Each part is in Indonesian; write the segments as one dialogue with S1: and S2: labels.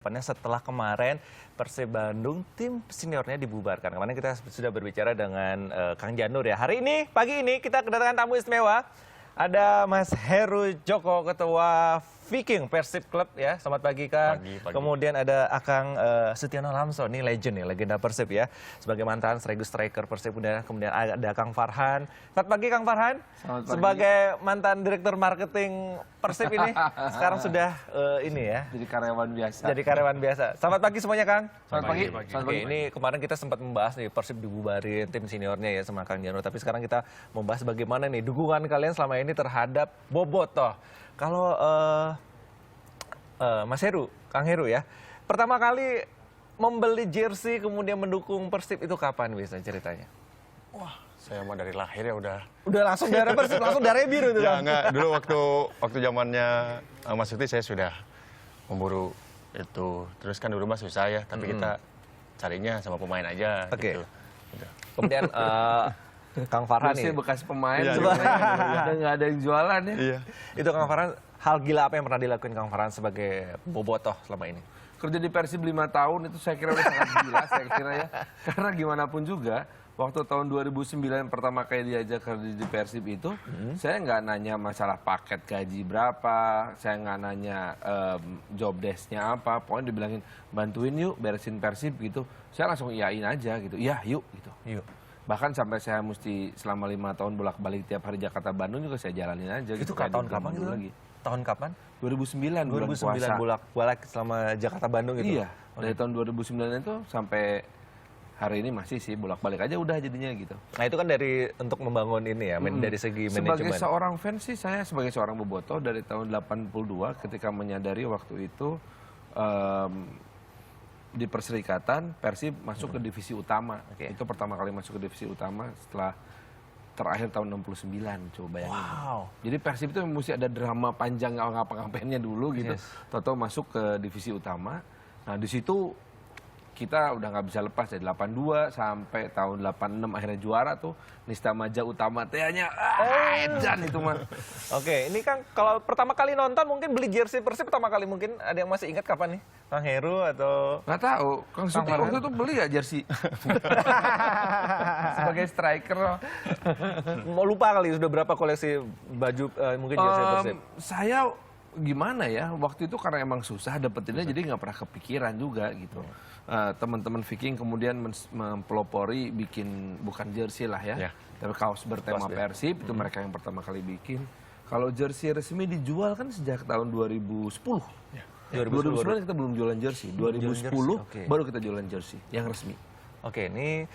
S1: Setelah kemarin Persib Bandung tim seniornya dibubarkan. Kemarin kita sudah berbicara dengan Kang Janur ya. Hari ini, pagi ini kita kedatangan tamu istimewa. Ada Mas Heru Joko, Ketua Viking Persib Club ya. Selamat pagi Kang.
S2: Pagi.
S1: Kemudian ada Akang Setiono Lamso, ini legend nih, legenda Persib ya. Sebagai mantan striker Persib. Kemudian ada Kang Farhan. Selamat pagi Kang Farhan.
S3: Selamat pagi.
S1: Sebagai mantan direktur marketing Persib ini, sekarang sudah ini ya.
S3: Jadi karyawan biasa.
S1: Jadi karyawan biasa. Selamat pagi semuanya Kang.
S3: Selamat pagi.
S1: Oke, ini kemarin kita sempat membahas nih Persib dibubarin tim seniornya ya sama Kang Janur. Tapi sekarang kita membahas bagaimana nih dukungan kalian selama ini terhadap Bobotoh. Kalau Mas Heru, Kang Heru ya, pertama kali membeli jersey kemudian mendukung Persib itu kapan biasanya ceritanya?
S2: Wah, saya mah dari lahir ya udah.
S1: Udah langsung darah Persib, langsung darah biru tuh.
S2: Ya
S1: Kang?
S2: enggak, dulu waktu zamannya Mas Suti saya sudah memburu itu. Terus kan dulu mah susah ya, tapi kita carinya sama pemain aja
S1: Oke.
S2: gitu. Udah.
S1: Kemudian Kang Farhan
S3: Masih
S1: nih.
S3: bekas pemain,
S2: Iya,
S3: juga
S2: iya.
S3: udah nggak ada yang jualan ya.
S2: Iya.
S1: Itu Kang Farhan, hal gila apa yang pernah dilakuin Kang Farhan sebagai Bobotoh selama ini?
S3: Kerja di Persib 5 tahun itu saya kira udah sangat gila, saya kira ya. Karena gimana pun juga, waktu tahun 2009 pertama kali diajak kerja di Persib itu, saya nggak nanya masalah paket gaji berapa, saya nggak nanya job desk-nya apa, pokoknya dibilangin bantuin yuk, beresin Persib gitu. Saya langsung iyain aja gitu, iya yuk gitu.
S1: Yuk.
S3: Bahkan sampai saya mesti selama 5 tahun bolak-balik tiap hari Jakarta Bandung juga saya jalanin aja.
S1: Itu
S3: gitu, kayak
S1: tahun
S3: di
S1: kapan
S3: zaman
S1: gitu?
S3: dulu lagi.
S1: Tahun kapan?
S3: 2009 bulan
S1: 2009
S3: puasa.
S1: bolak-balik selama Jakarta Bandung gitu.
S3: Iya, dari tahun 2009 itu sampai hari ini masih sih bolak-balik aja udah jadinya gitu.
S1: Nah itu kan dari untuk membangun ini ya, dari segi
S3: Sebagai
S1: manajemen.
S3: seorang fans sih saya sebagai seorang bobotoh dari tahun 82 ketika menyadari waktu itu di Perserikatan Persib masuk ke divisi utama.
S1: Oke.
S3: Itu pertama kali masuk ke divisi utama setelah terakhir tahun 69, coba bayangin.
S1: Wow.
S3: Jadi Persib itu mesti ada drama panjang ngapa-ngapainnya dulu gitu.
S1: Yes.
S3: Toto masuk ke divisi utama. Nah di situ kita udah nggak bisa lepas dari 82 sampai tahun 86 akhirnya juara tuh Nista Maja Utama tehnya edan itu mah.
S1: Oke, ini Kang kalau pertama kali nonton mungkin beli jersey Persib pertama kali mungkin ada yang masih ingat kapan nih? Kang Heru atau
S3: Nggak tahu, Kang Suti waktu itu beli gak jersey? Sebagai striker.
S1: mau lupa kali sudah berapa koleksi baju mungkin jersey Persib?
S3: Saya gimana ya, waktu itu karena emang susah dapetinnya jadi nggak pernah kepikiran juga gitu. Teman-teman Viking kemudian mempelopori bikin bukan jersey lah ya,
S2: Ya.
S3: tapi kaos bertema
S1: Kaos, ya.
S3: Persib, itu mereka yang pertama kali bikin. Kalau jersey resmi dijual kan sejak tahun 2010.
S2: Ya.
S3: 2009 kita belum jualan jersey, 2010
S1: oke.
S3: baru kita jualan jersey yang resmi.
S1: Oke, ini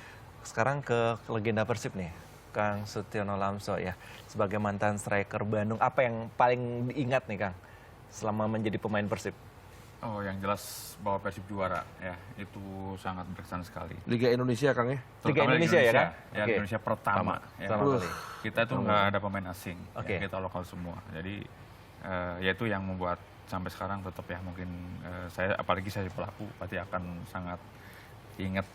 S1: sekarang ke legenda Persib nih, Kang Setiono Lamso ya. Sebagai mantan striker Bandung, apa yang paling diingat nih Kang selama menjadi pemain Persib?
S4: Oh, yang jelas bahwa Persib juara ya, itu sangat berkesan sekali.
S3: Liga Indonesia Kang ya.
S1: Liga
S4: Terutama
S1: Indonesia ya, Kang?
S4: Ya,
S1: Oke.
S4: Indonesia pertama. Ya.
S1: Pertama kali.
S4: Kita tuh nggak ada pemain asing,
S1: Oke.
S4: ya, kita lokal semua. Jadi ya itu yang membuat sampai sekarang tetap ya mungkin saya apalagi saya pelaku pasti akan sangat ingat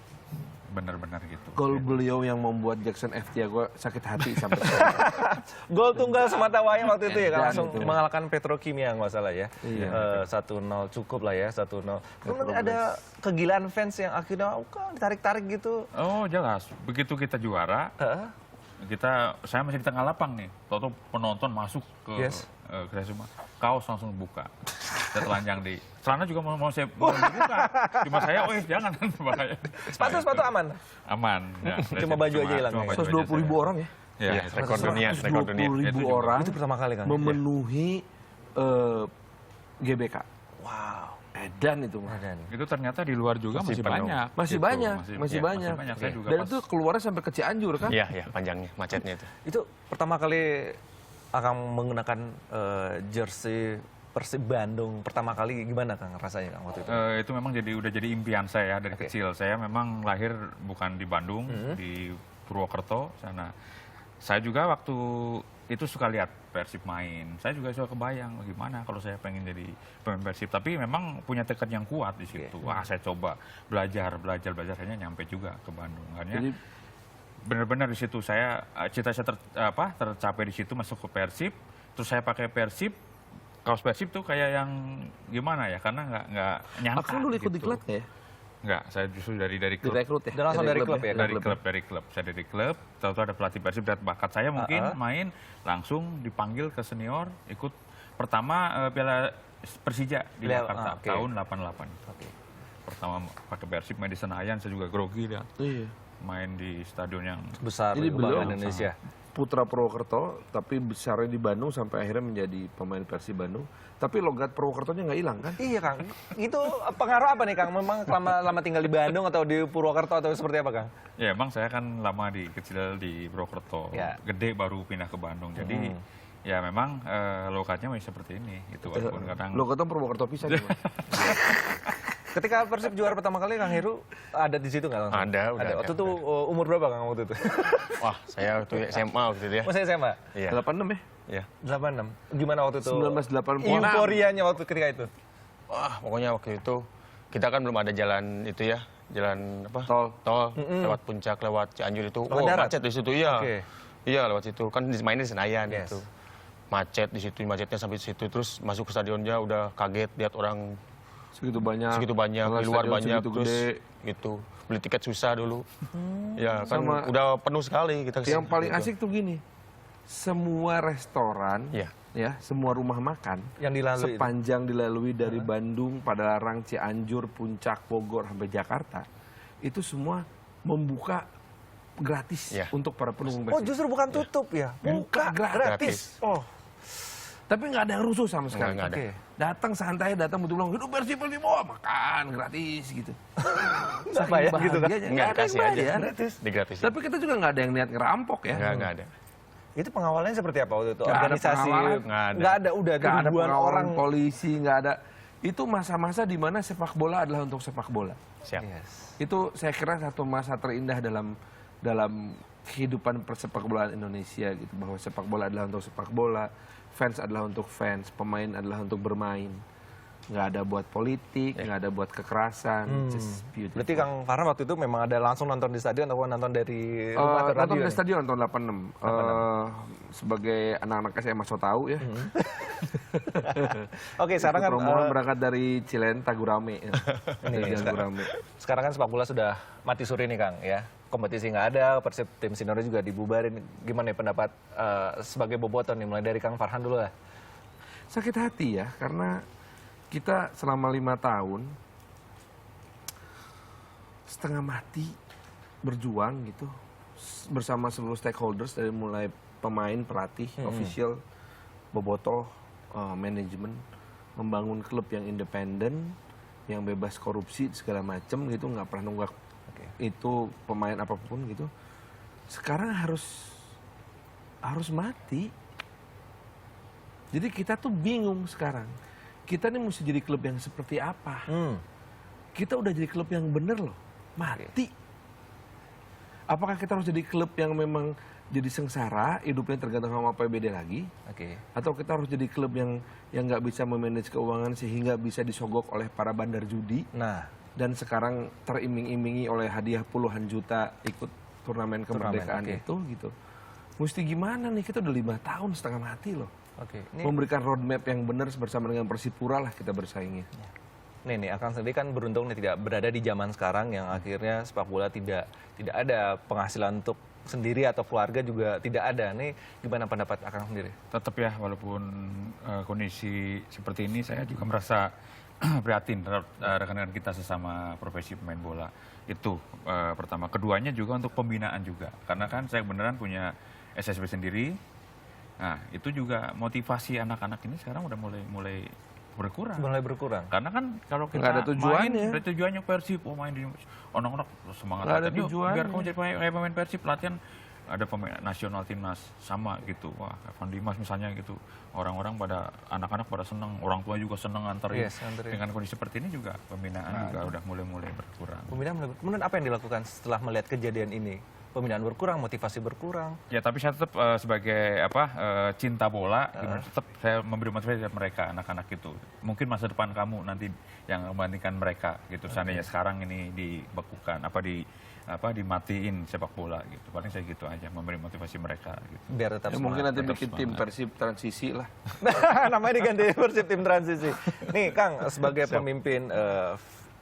S4: benar-benar gitu.
S3: Gol beliau yang membuat Jackson F. Tiago sakit hati sampai sekarang.
S1: Gol tunggal semata wayang waktu itu ya, Kang,
S3: Dan
S1: langsung
S3: itu.
S1: mengalahkan Petrokimia nggak salah ya.
S3: Iya.
S1: 1-0 cukup lah ya, 1-0. Kemudian ada kegilaan fans yang akhirnya ditarik-tarik gitu.
S4: Oh jelas, begitu kita juara,
S1: Heeh.
S4: saya masih di tengah lapang nih, tahu penonton masuk ke
S1: Yes.
S4: kita semua, kaos langsung buka, saya telanjang di celana juga mau saya mau dibuka, cuma saya, jangan makanya.
S1: Sepatu aman.
S4: Aman. Ya,
S1: Cuma baju aja hilang ya?
S3: 120.000 orang ya.
S4: Ya,
S2: Ya, rekor dunia, rekor dunia.
S3: 120.000
S4: Itu juga.
S3: orang
S1: Itu pertama kali Kang.
S3: memenuhi GBK.
S1: Wow.
S3: Edan itu mah.
S1: Dan
S4: itu ternyata di luar juga
S2: Masih
S4: masih
S2: penuh.
S4: banyak.
S3: Masih
S4: gitu.
S3: banyak.
S4: Masih banyak. Saya juga
S3: Dan
S4: pas
S3: itu keluarnya sampai ke Cianjur kan?
S2: Iya, iya, panjangnya, macetnya itu.
S1: itu pertama kali akan menggunakan jersey Persib Bandung pertama kali gimana Kang rasanya Kang waktu itu?
S4: Itu memang udah jadi impian saya dari
S1: Oke.
S4: kecil. Saya memang lahir bukan di Bandung, di Purwokerto sana. Saya juga waktu itu suka lihat Persib main. Saya juga suka kebayang gimana kalau saya pengen jadi pemain Persib. Tapi memang punya tekad yang kuat di situ. Wah, saya coba belajar akhirnya nyampe juga ke Bandung. Akhirnya
S3: Jadi
S4: benar-benar di situ saya cita-cita tercapai di situ, masuk ke Persib. Terus saya pakai Persib. kaos Persib tuh kayak yang gimana ya? Karena nggak nyangka.
S3: Akang dulu ikut
S4: gitu.
S3: diklat nggak ya?
S4: Nggak, saya justru dari klub.
S3: Direkrut ya?
S1: Dan langsung dari klub ya?
S4: Dari klub. Saya dari klub, tahu-tahu ada pelatih Persib lihat bakat saya mungkin main, langsung dipanggil ke senior, ikut pertama Piala Persija di Jakarta tahun 88. Pertama pakai Persib main di Senayan, saya juga grogi lihat.
S3: Iya.
S4: Main di stadion yang
S1: Besar
S3: Jadi beliau
S1: kebanggaan Indonesia.
S3: Putra Purwokerto, tapi besarnya di Bandung sampai akhirnya menjadi pemain Persib Bandung. Tapi logat Purwokertonya nggak hilang kan?
S1: Iya Kang, itu pengaruh apa nih Kang? Memang lama tinggal di Bandung atau di Purwokerto atau seperti apa Kang?
S4: ya emang saya kan lama kecil di Purwokerto,
S1: Ya.
S4: gede baru pindah ke Bandung. Jadi ya memang lokatnya masih seperti ini. Itu walaupun kadang
S3: Logatnya Purwokerto pisan gimana?
S1: Ketika Persib juara pertama kali Kang Heru ada di situ nggak langsung?
S2: Ada, udah ada,
S1: Waktu itu umur berapa Kang waktu itu?
S2: Wah, saya waktu SMA waktu itu ya.
S1: Masih SMA?
S2: Iya.
S3: 86 ya?
S2: Iya.
S1: 86. Gimana waktu itu?
S3: 1986.
S1: Euforianya waktu ketika itu?
S2: Wah, pokoknya waktu itu kita kan belum ada jalan itu ya, jalan apa?
S3: Tol.
S2: Lewat puncak, lewat Cianjur itu.
S1: Lewat darat?
S2: Macet di situ, iya.
S1: Oke.
S2: Iya, lewat situ. Kan mainnya di Senayan
S1: Yes.
S2: itu. Macet di situ, macetnya sampai di situ. Terus masuk ke stadionnya udah kaget lihat orang
S3: Segitu banyak.
S2: segitu banyak,
S3: Karena
S2: di luar
S3: stadion
S2: banyak,
S3: segitu
S2: terus
S3: gede.
S2: gitu. Beli tiket susah dulu. Ya kan
S3: Sama-
S2: udah penuh sekali kita
S3: Yang
S2: kesini,
S3: paling
S2: gitu.
S3: asik tuh gini. Semua restoran,
S2: Iya.
S3: ya, semua rumah makan
S1: Yang dilalui itu?
S3: sepanjang dilalui dari Bandung, Padalarang, Cianjur, Puncak, Bogor sampai Jakarta, itu semua membuka gratis
S2: Iya.
S3: untuk para pendukung
S1: Oh
S3: Persib.
S1: justru bukan tutup ya?
S3: Buka
S1: gratis. Oh,
S3: Tapi nggak ada yang rusuh sama sekali.
S2: Nggak ada.
S1: oke.
S3: Datang santai, datang betul-betul hidup Persib, oh, makan gratis gitu.
S1: Nggak bayar gitu kan?
S3: bahagianya,
S2: Nggak
S3: nggak ada yang
S2: dikasih aja.
S3: bayar.
S1: Gratis.
S2: Digratisin.
S3: Tapi kita juga nggak ada yang niat ngerampok ya.
S2: Nggak ada.
S1: Itu pengawalannya seperti apa waktu itu?
S3: Nggak ada
S1: Organisasi?
S3: pengawalan.
S2: Nggak ada.
S1: Udah
S3: Nggak ada
S1: ribuan
S3: pengawalan
S1: orang.
S3: polisi, nggak ada. Itu masa-masa di mana sepak bola adalah untuk sepak bola.
S2: Siap.
S1: Yes.
S3: Itu saya kira satu masa terindah dalam kehidupan persepak bolaan Indonesia gitu, bahwa sepak bola adalah untuk sepak bola, fans adalah untuk fans, pemain adalah untuk bermain. Nggak ada buat politik, nggak ada buat kekerasan. Just beautiful.
S1: Berarti Kang Farhan waktu itu memang ada langsung nonton di stadion atau nonton dari rumah atau
S3: nonton
S1: radio?
S3: ke stadion tahun 86. Sebagai anak-anak SMA so tahu ya.
S1: Oke, sekarang kan
S3: Rombongan berangkat dari Cilenta Gurame.
S1: Ini,
S3: Jalan Gurame.
S1: sekarang kan sepak bola sudah mati suri nih Kang ya. Kompetisi nggak ada, Persib tim seniornya juga dibubarin. Gimana ya pendapat sebagai bobotoh nih, mulai dari Kang Farhan dulu lah.
S3: Sakit hati ya, karena kita selama 5 tahun setengah mati berjuang gitu bersama seluruh stakeholders, dari mulai pemain, pelatih, official, bobotoh, manajemen, membangun klub yang independen, yang bebas korupsi segala macam gitu, nggak pernah nunggak itu pemain apapun gitu. Sekarang harus mati. Jadi kita tuh bingung sekarang. Kita nih mesti jadi klub yang seperti apa? Kita udah jadi klub yang bener loh, mati. Apakah kita harus jadi klub yang memang jadi sengsara, hidupnya tergantung sama PBD lagi?
S1: Oke.
S3: Atau kita harus jadi klub yang nggak bisa memanage keuangan sehingga bisa disogok oleh para bandar judi?
S1: Nah,
S3: Dan sekarang teriming-imingi oleh hadiah puluhan juta ikut turnamen kemerdekaan
S1: oke.
S3: itu gitu. Mesti gimana nih, kita udah 5 tahun setengah mati loh.
S1: oke. Ini
S3: Memberikan roadmap yang benar bersama dengan Persipura lah kita bersaingnya.
S1: nih Akang sendiri kan beruntung nih tidak berada di zaman sekarang yang akhirnya sepak bola tidak ada penghasilan untuk sendiri atau keluarga juga tidak ada. Nih gimana pendapat Akang sendiri?
S4: tetap ya, walaupun kondisi seperti ini, saya juga merasa prihatin terhadap rekan-rekan kita sesama profesi pemain bola. Itu pertama. Keduanya juga untuk pembinaan juga. Karena kan saya beneran punya SSB sendiri. Nah, itu juga motivasi anak-anak ini sekarang udah mulai berkurang.
S1: Mulai berkurang.
S4: Karena kan kalau kita
S3: Nggak ada tujuannya.
S4: main, ada tujuannya Persib, main di anak-anak semangat
S3: Nggak ada
S4: latihan. Yuk,
S3: tujuannya.
S4: biar kamu jadi kayak pemain Persib, latihan ada pemain nasional timnas sama gitu. Wah, Evan Dimas misalnya gitu. Orang-orang pada anak-anak pada seneng, orang tua juga seneng nganterin.
S1: Yes, nganterin.
S4: Dengan kondisi seperti ini juga pembinaan juga udah mulai berkurang.
S1: Kemudian apa yang dilakukan setelah melihat kejadian ini? pembinaan berkurang, motivasi berkurang.
S4: Ya tapi saya tetap sebagai cinta bola, tetap saya memberi motivasi kepada mereka, anak-anak itu. Mungkin masa depan kamu nanti yang membandingkan mereka gitu. Seandainya sekarang ini dibekukan, dimatiin sepak bola gitu. Paling saya gitu aja, memberi motivasi mereka gitu.
S1: Biar tetap
S3: Ya,
S1: semangat.
S3: mungkin nanti
S4: tetap
S3: bikin tim
S4: semangat.
S3: Persib transisi lah.
S1: Namanya diganti Persib tim transisi. Nih Kang, sebagai pemimpin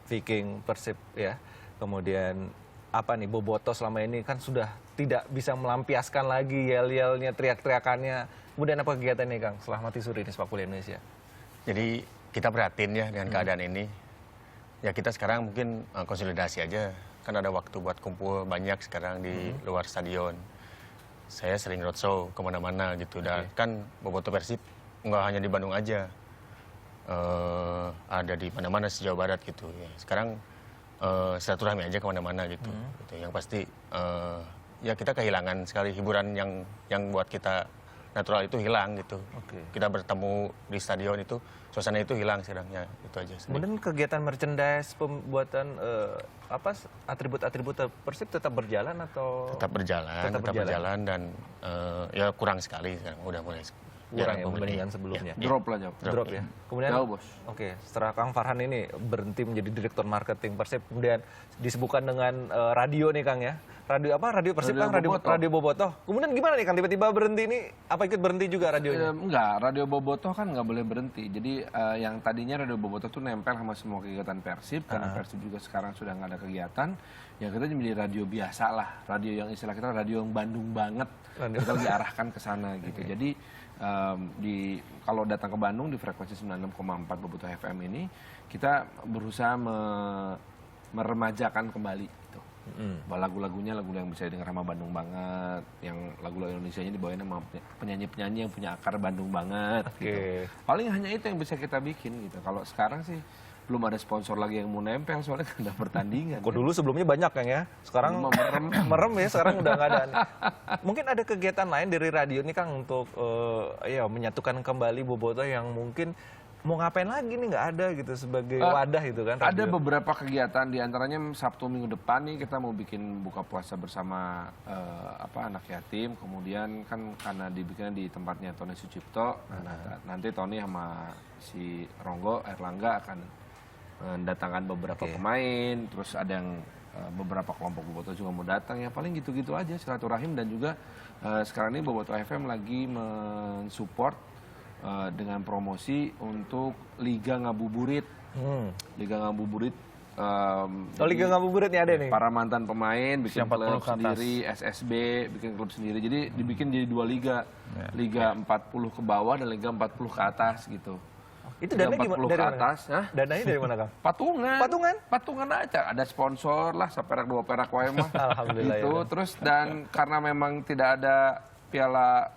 S1: Viking Persib ya, kemudian apa nih Boboto selama ini kan sudah tidak bisa melampiaskan lagi yel-yelnya, teriak-teriakannya. Kemudian apa kegiatan nih Kang setelah mati suri di sepak bola Indonesia?
S2: Jadi kita prihatin ya dengan keadaan ini. Ya kita sekarang mungkin konsolidasi aja. Kan ada waktu buat kumpul banyak sekarang di luar stadion. Saya sering roadshow kemana-mana gitu. Dan kan Boboto Persib nggak hanya di Bandung aja. Ada di mana-mana sejauh barat gitu. Ya, sekarang silaturahmi aja kemana-mana gitu. Gitu. Yang pasti ya kita kehilangan sekali hiburan yang buat kita natural itu hilang gitu.
S1: Oke.
S2: Kita bertemu di stadion itu suasana itu hilang sekarang ya itu aja.
S1: Kemudian kegiatan merchandise, pembuatan atribut-atribut Persib tetap berjalan atau
S2: Tetap berjalan dan ya kurang sekali sekarang udah mulai
S1: kurang
S2: jarang
S1: ya
S2: pembeli.
S1: dibandingkan sebelumnya?
S3: Drop lah jauh.
S1: Drop ya. Kemudian
S3: Jauh, Bos.
S1: Oke, setelah Kang Farhan ini berhenti menjadi direktur marketing Persib, kemudian disibukkan dengan radio nih Kang ya. Radio apa? Radio Persib
S3: Radio
S1: Kang, radio
S3: Bobotoh.
S1: Radio Bobotoh. Kemudian gimana nih Kang tiba-tiba berhenti ini? Apa ikut berhenti juga radionya?
S3: Enggak, Radio Bobotoh kan nggak boleh berhenti. Jadi yang tadinya Radio Bobotoh tuh nempel sama semua kegiatan Persib, karena Persib juga sekarang sudah nggak ada kegiatan. Ya kita menjadi radio biasa lah, radio yang istilah kita radio yang Bandung banget. Kita diarahkan ke sana gitu. Jadi kalau datang ke Bandung di frekuensi 96,4 Bobotoh FM ini, kita berusaha meremajakan kembali gitu. Lagu-lagunya lagu yang bisa didengar sama Bandung banget, yang lagu-lagu Indonesianya dibawain sama penyanyi-penyanyi yang punya akar Bandung banget.
S1: Oke.
S3: Gitu. Paling hanya itu yang bisa kita bikin gitu. Kalau sekarang sih belum ada sponsor lagi yang mau nempel soalnya kan ada pertandingan.
S1: Kok dulu sebelumnya banyak Kang ya. Sekarang merem ya, sekarang udah nggak ada. Mungkin ada kegiatan lain dari radio ini Kang untuk menyatukan kembali Bobotoh yang mungkin mau ngapain lagi nih nggak ada gitu sebagai wadah gitu kan.
S3: Ada
S1: radio.
S3: beberapa kegiatan diantaranya Sabtu minggu depan nih kita mau bikin buka puasa bersama anak yatim. Kemudian kan karena dibikinnya di tempatnya Tony Sucipto, nanti Tony sama si Ronggo Erlangga akan mendatangkan beberapa pemain. Terus ada yang beberapa kelompok Bobotoh juga mau datang ya paling gitu-gitu aja silaturahim. Dan juga sekarang ini Bobotoh FM lagi mensupport dengan promosi untuk Liga Ngabuburit. Liga Ngabuburit.
S1: Liga Ngabuburit nih ada nih.
S3: Para mantan pemain bikin
S4: Yang 40
S3: klub
S4: ke atas.
S3: sendiri, SSB bikin klub sendiri. Jadi dibikin jadi 2 liga. Liga 40 ke bawah dan Liga 40 ke atas gitu.
S1: Itu
S3: Liga
S1: dananya gimana?
S3: 40
S1: Dari
S3: ke
S1: mana?
S3: atas. Hah?
S1: Dananya dari mana Kang?
S3: Patungan.
S1: Patungan?
S3: Patungan aja. Ada sponsor lah, seperak 2 perak wae mah.
S1: Alhamdulillah
S3: Gitu.
S1: ya.
S3: Terus dan karena memang tidak ada piala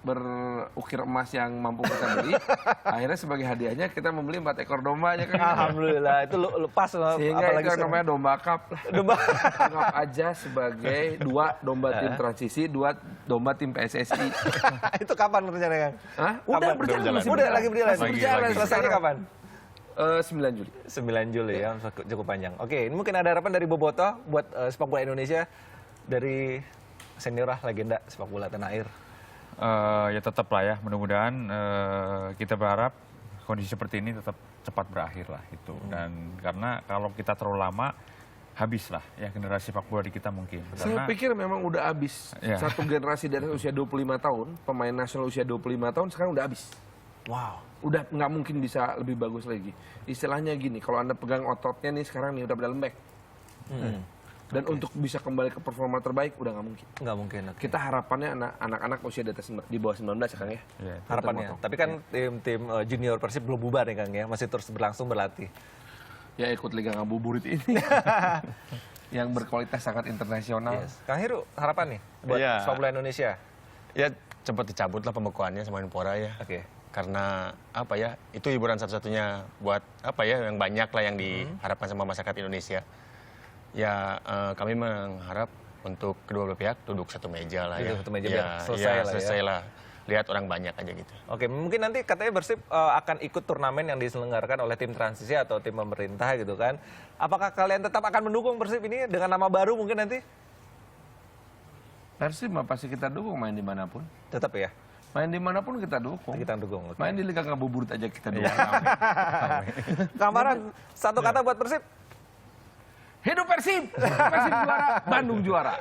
S3: berukir emas yang mampu kita beli, akhirnya sebagai hadiahnya kita membeli 4 ekor domba aja kan.
S1: Alhamdulillah itu lepas
S3: Sehingga
S1: apalagi
S3: itu namanya domba cup lah.
S1: domba.
S3: Anggap aja sebagai 2 domba tim transisi, 2 domba tim PSSI.
S1: Itu kapan rencananya Kang?
S3: Hah? Udah
S1: Kapan?
S3: berjalan.
S1: Udah
S3: masih
S1: lagi berjalan.
S3: Masih berjalan.
S4: Lagi.
S1: Selesainya
S3: sekarang.
S1: kapan?
S3: 9 Juli.
S1: 9 Juli ya, cukup panjang. Oke, ini mungkin ada harapan dari Bobotoh buat sepak bola Indonesia dari senior legenda sepak bola tanah air.
S4: Ya tetap lah ya, mudah-mudahan kita berharap kondisi seperti ini tetap cepat berakhir lah itu. Dan karena kalau kita terlalu lama, habis lah ya generasi sepak bola di kita mungkin.
S3: Saya
S4: Karena
S3: pikir memang udah habis.
S4: Ya.
S3: Satu generasi dari usia 25 tahun, pemain nasional usia 25 tahun sekarang udah habis.
S1: Wow.
S3: Udah nggak mungkin bisa lebih bagus lagi. Istilahnya gini, kalau Anda pegang ototnya nih sekarang nih udah pada lembek. Dan untuk bisa kembali ke performa terbaik udah nggak mungkin.
S1: Nggak mungkin. Oke.
S3: Kita harapannya anak-anak usia di bawah 19 ya Kang ya.
S4: ya,
S1: Harapannya. Tapi kan tim junior Persib belum bubar nih Kang ya, masih terus berlangsung berlatih.
S3: Ya ikut Liga Ngabuburit ini. Yang berkualitas sangat internasional.
S1: Yes. Kang Heru, harapan nih buat
S2: Iya.
S1: sepak bola Indonesia.
S2: Ya cepat dicabut lah pembekuannya sama Menpora ya.
S1: Oke.
S2: Karena apa ya, itu hiburan satu-satunya buat apa ya, yang banyak lah yang diharapkan sama masyarakat Indonesia. Ya kami mengharap untuk kedua belah pihak duduk satu meja lah ya.
S1: Duduk satu meja
S2: Ya,
S1: biar selesai lah ya.
S2: selesai lah. Lihat orang banyak aja gitu.
S1: Oke, mungkin nanti katanya Persib akan ikut turnamen yang diselenggarakan oleh tim transisi atau tim pemerintah gitu kan. Apakah kalian tetap akan mendukung Persib ini dengan nama baru mungkin nanti?
S3: Persib mah pasti kita dukung main dimanapun.
S1: Tetap ya,
S3: Main dimanapun kita dukung.
S1: kita dukung. Oke.
S3: Main di Liga Ngabuburit aja kita dukung.
S1: Kang Farhan, satu kata buat Persib.
S3: Hidup Persib! Persib juara, Bandung juara.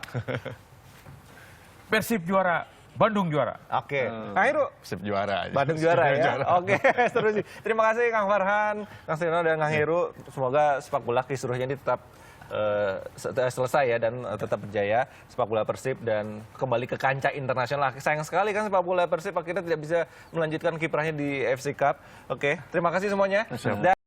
S4: Persib juara, Bandung juara.
S1: Oke, Kang Heru.
S2: Persib juara aja.
S1: Bandung juara ya. Oke, seru sih. Terima kasih Kang Farhan, Kang Sirno dan Kang Heru. Semoga sepak bola kisruhnya ini tetap selesai ya dan tetap berjaya sepak bola Persib dan kembali ke kancah internasional. Sayang sekali kan sepak bola Persib akhirnya tidak bisa melanjutkan kiprahnya di FC Cup. Oke, terima kasih semuanya. Dan